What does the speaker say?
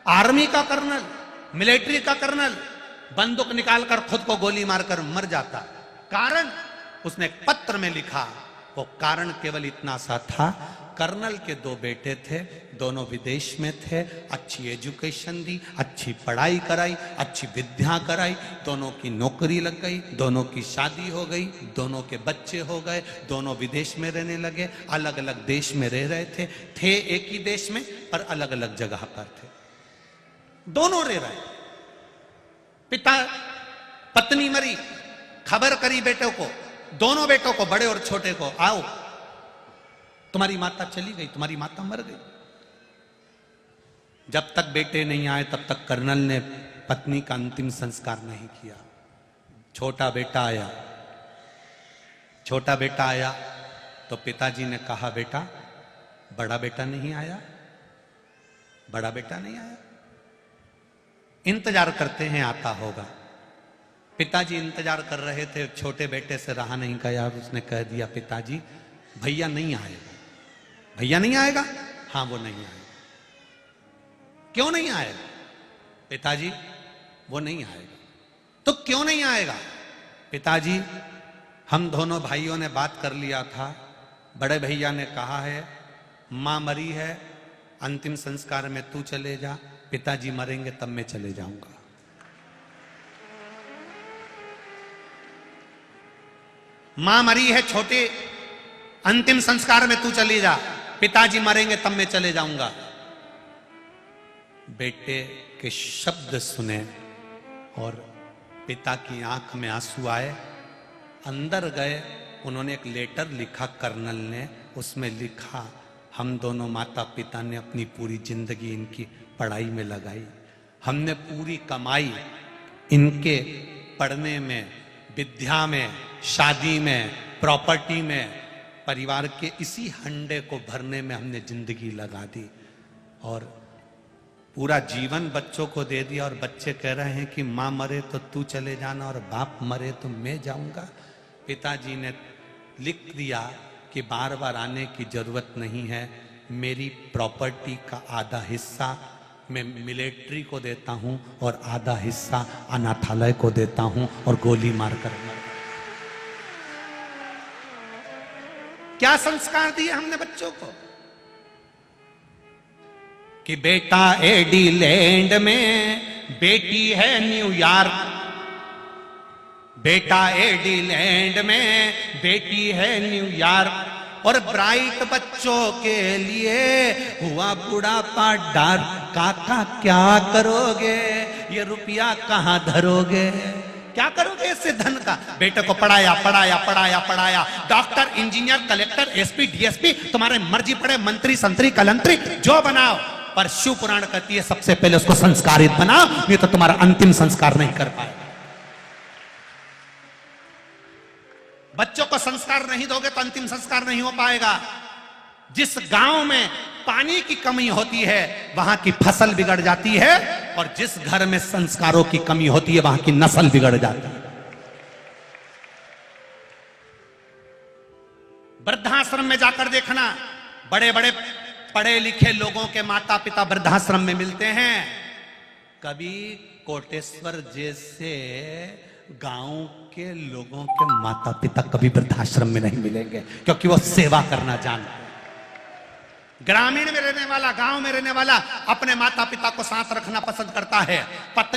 Army का colonel, military का colonel बंदूक निकालकर खुद को गोली मारकर मर जाता। कारण उसने एक पत्र में लिखा, वो कारण केवल इतना सा था, कर्नल के दो बेटे थे, दोनों विदेश में थे, अच्छी एजुकेशन दी, अच्छी पढ़ाई कराई, अच्छी विद्या कराई, दोनों की नौकरी लग गई, दोनों की शादी हो गई, दोनों के बच्चे हो गए, दोनों विदेश में रहने लगे, अलग अलग देश में रह रहे थे एक ही देश में पर अलग अलग जगह पर थे, दोनों रह रहे। पिता पत्नी मरी, खबर करी बेटों को, दोनों बेटों को, बड़े और छोटे को, आओ तुम्हारी माता चली गई, तुम्हारी माता मर गई। जब तक बेटे नहीं आए तब तक कर्नल ने पत्नी का अंतिम संस्कार नहीं किया। छोटा बेटा आया तो पिताजी ने कहा, बेटा बड़ा बेटा नहीं आया, इंतजार करते हैं आता होगा। पिताजी इंतजार कर रहे थे, छोटे बेटे से रहा नहीं गया, उसने कह दिया, पिताजी भैया नहीं आएगा। हाँ वो नहीं आएगा। क्यों नहीं आएगा? पिताजी वो नहीं आएगा। तो क्यों नहीं आएगा? पिताजी हम दोनों भाइयों ने बात कर लिया था, बड़े भैया ने कहा है मां मरी है, अंतिम संस्कार में तू चले जा, पिताजी मरेंगे तब मैं चले जाऊंगा। मां मरी है छोटे, अंतिम संस्कार में तू चली जा, पिताजी मरेंगे तब मैं चले जाऊंगा। बेटे के शब्द सुने और पिता की आंख में आंसू आए, अंदर गए, उन्होंने एक लेटर लिखा कर्नल ने, उसमें लिखा, हम दोनों माता पिता ने अपनी पूरी जिंदगी इनकी पढ़ाई में लगाई, हमने पूरी कमाई इनके पढ़ने में, विद्या में, शादी में, प्रॉपर्टी में, परिवार के इसी हंडे को भरने में हमने जिंदगी लगा दी और पूरा जीवन बच्चों को दे दिया। और बच्चे कह रहे हैं कि मां मरे तो तू चले जाना और बाप मरे तो मैं जाऊंगा। पिताजी ने लिख दिया कि बार बार आने की जरूरत नहीं है, मेरी प्रॉपर्टी का आधा हिस्सा मैं मिलिट्री को देता हूं और आधा हिस्सा अनाथालय को देता हूं और गोली मारकर मर। क्या संस्कार दिए हमने बच्चों को कि बेटा एडिलैंड में, बेटी है न्यूयॉर्क, बेटा एडिलैंड में, बेटी है न्यूयॉर्क, और ब्राइट बच्चों के लिए हुआ बुढ़ापा डार। काका क्या करोगे, ये रुपया कहां धरोगे, क्या करोगे इससे धन का? बेटे को पढ़ाया, doctor, engineer, collector, SP, DSP, तुम्हारे मर्जी पड़े, मंत्री, संतरी, कलंतरी जो बनाओ, पर शिव पुराण कहती है सबसे पहले उसको संस्कारित बनाओ, नहीं तो तुम्हारा अंतिम संस्कार नहीं कर पाए। बच्चों को संस्कार नहीं दोगे तो अंतिम संस्कार नहीं हो पाएगा। जिस गांव में पानी की कमी होती है वहां की फसल बिगड़ जाती है, और जिस घर में संस्कारों की कमी होती है वहां की नस्ल बिगड़ जाती है। वृद्धाश्रम में जाकर देखना, बड़े बड़े पढ़े लिखे लोगों के माता पिता वृद्धाश्रम में मिलते हैं, कभी कोटेश्वर जैसे गांव के लोगों के माता पिता कभी वृद्धाश्रम में नहीं मिलेंगे, क्योंकि वो सेवा करना जानते हैं। ग्रामीण में रहने वाला, गांव में रहने वाला अपने माता पिता को साथ रखना पसंद करता है। पत्नी